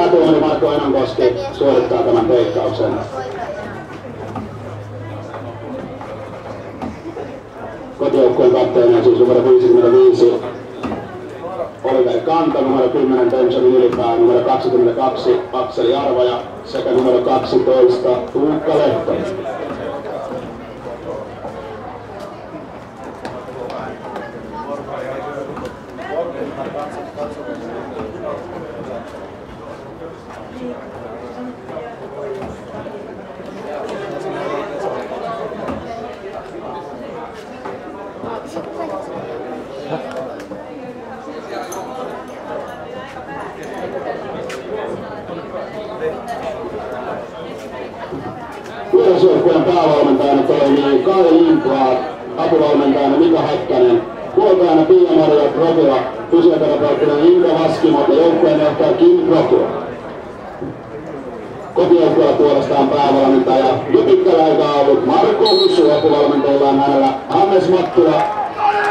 päätuomari Marko Enonkoski suorittaa tämän teikkauksen. Kotijoukkueen kapteeni siis numero 55 Oliver Kanta, numero 10 Benjamin Ylipää, numero 22 Akseli Arvaja sekä numero 12 Tuukka Lehto. Vierasjoukkueen päävalmentajana toimii Kai Lindblad, apuvalmentajana Mika Häkkänen, huoltajana Pia-Maria Profila, fysioterapeutina Inka Vaskimo ja joukkueen johtaja Kim Profila. Kotijoukkueella puolestaan päävalmentaja jo pitkällä aikaa ollut Marko Hyssy, apuvalmentajillaan hänellä Hannes Mattila